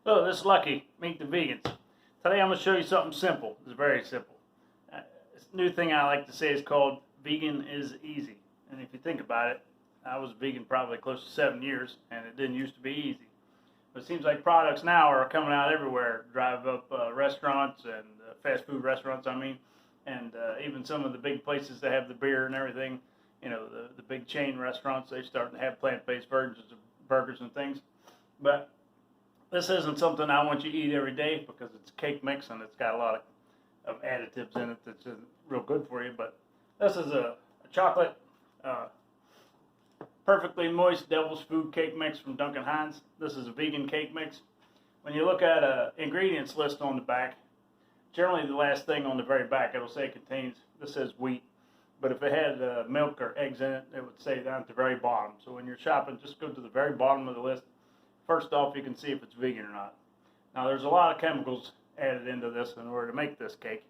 Hello, this is Lucky, Meet the Vegans. Today I'm going to show you something simple. It's very simple. This new thing I like to say is called vegan is easy. And if you think about it, I was vegan probably close to 7 years, and it didn't used to be easy. But it seems like products now are coming out everywhere. Drive up restaurants and fast food restaurants, and even some of the big places that have the beer and everything. You know, the big chain restaurants, they starting to have plant-based versions of burgers and things. But this isn't something I want you to eat every day because it's cake mix and it's got a lot of additives in it that's real good for you. But this is a chocolate, perfectly moist Devil's Food cake mix from Duncan Hines. This is a vegan cake mix. When you look at an ingredients list on the back, generally the last thing on the very back, it'll say it contains, this says wheat. But if it had milk or eggs in it, it would say down at the very bottom. So when you're shopping, just go to the very bottom of the list. First off, you can see if it's vegan or not. Now, there's a lot of chemicals added into this in order to make this cake.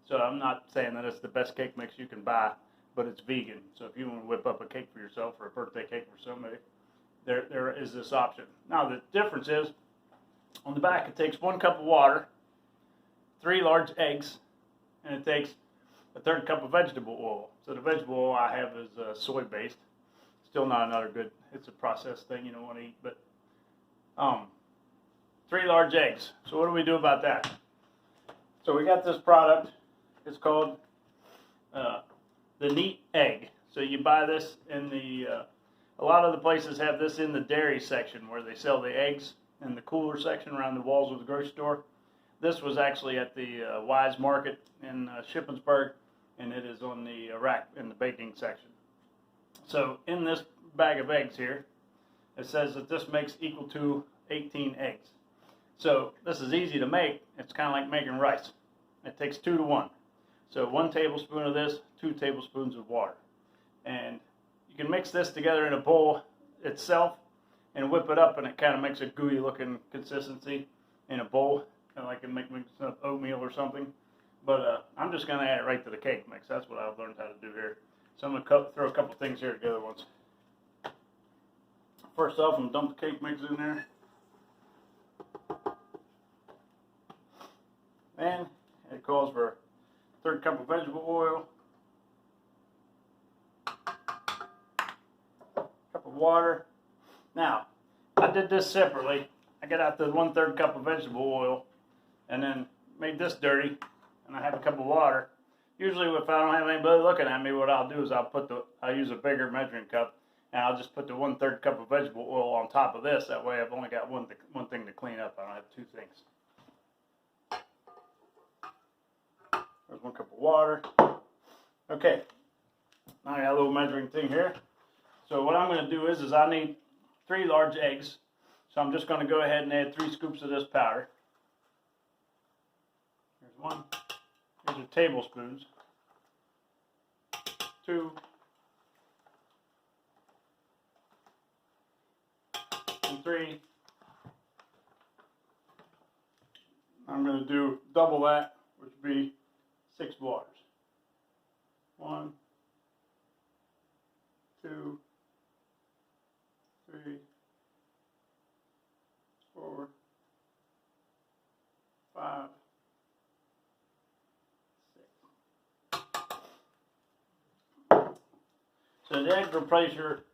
So I'm not saying that it's the best cake mix you can buy, but it's vegan. So if you want to whip up a cake for yourself or a birthday cake for somebody, there is this option. Now, the difference is, on the back, it takes 1 cup of water, 3 large eggs, and it takes a 1/3 cup of vegetable oil. So the vegetable oil I have is soy-based. Still not another good, it's a processed thing you don't want to eat, but 3 large eggs. So what do we do about that? So we got this product. It's called the Neat Egg. So you buy this in the, a lot of the places have this in the dairy section where they sell the eggs in the cooler section around the walls of the grocery store. This was actually at the Wise Market in Shippensburg, and it is on the rack in the baking section. So in this bag of eggs here, it says that this makes equal to 18 eggs. So this is easy to make. It's kind of like making rice. It takes 2 to 1. So 1 tablespoon of this, 2 tablespoons of water. And you can mix this together in a bowl itself and whip it up, and it kind of makes a gooey looking consistency in a bowl, kind of like it makes oatmeal or something. But I'm just going to add it right to the cake mix. That's what I've learned how to do here. So I'm going to throw a couple things here together once. First off, I'm going to dump the cake mix in there. And it calls for 1/3 cup of vegetable oil, cup of water. Now, I did this separately. I got out the 1/3 cup of vegetable oil and then made this dirty, and I have a cup of water. Usually if I don't have anybody looking at me, what I'll do is I'll use a bigger measuring cup, and I'll just put the 1/3 cup of vegetable oil on top of this. That way I've only got one thing to clean up. I don't have 2 things. There's 1 cup of water. Okay, now I got a little measuring thing here. So what I'm going to do is I need 3 large eggs. So I'm just going to go ahead and add 3 scoops of this powder. Here's 1. These are tablespoons. 2. And 3. I'm going to do double that, which would be 6 waters. 1, 2, 3, 4, 5, 6. So the egg replacer,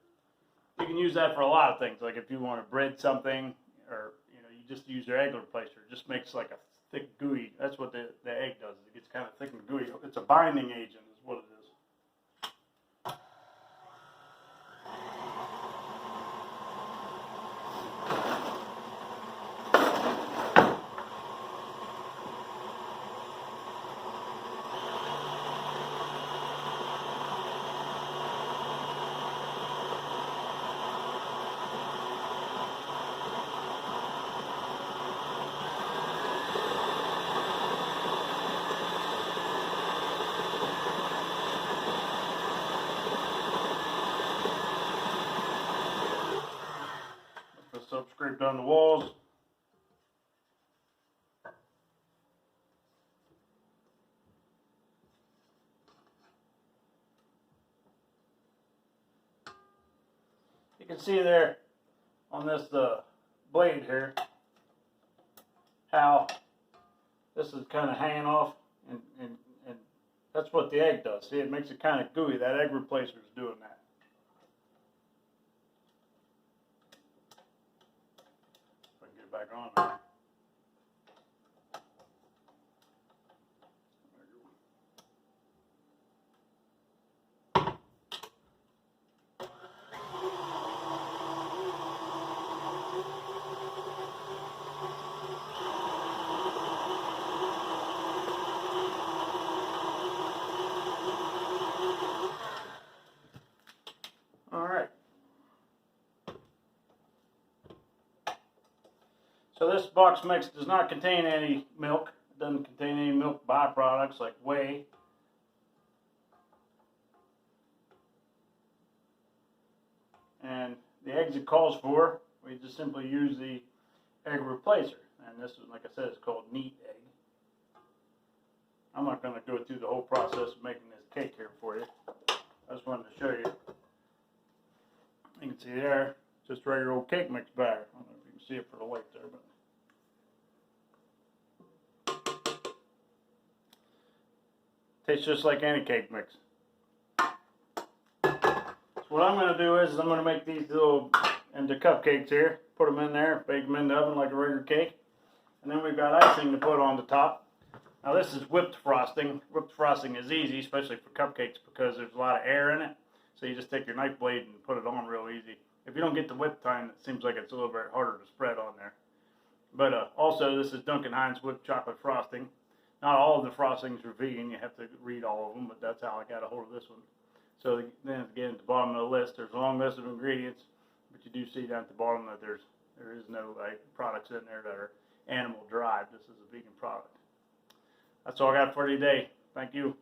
you can use that for a lot of things. Like if you want to bread something, or you just use your egg replacer. It just makes like a thick gooey. That's what the egg does. It gets kind of thick and gooey. It's a binding agent is what it is. Up, scrape down the walls. You can see there on this blade here, how this is kind of hanging off, and that's what the egg does. See, it makes it kind of gooey. That egg replacer is doing that. If I can get it back on there. Alright. So this box mix does not contain any milk. It doesn't contain any milk byproducts like whey. And the eggs it calls for, we just simply use the egg replacer. And this is, like I said, it's called Neat Egg. I'm not going to go through the whole process of making this cake here for you. I just wanted to show you. You can see there, just regular old cake mix batter. I don't know if you can see it for the light there, but tastes just like any cake mix. So what I'm going to do is I'm going to make these little into cupcakes here, put them in there, bake them in the oven like a regular cake, and then we've got icing to put on the top. Now this is whipped frosting. Whipped frosting is easy, especially for cupcakes, because there's a lot of air in it. So you just take your knife blade and put it on real easy. If you don't get the whip time, it seems like it's a little bit harder to spread on there. But also, this is Duncan Hines whipped chocolate frosting. Not all of the frostings are vegan. You have to read all of them, but that's how I got a hold of this one. So then again, at the bottom of the list, there's a long list of ingredients, but you do see down at the bottom that there is no products in there that are animal derived. This is a vegan product. That's all I got for you today. Thank you.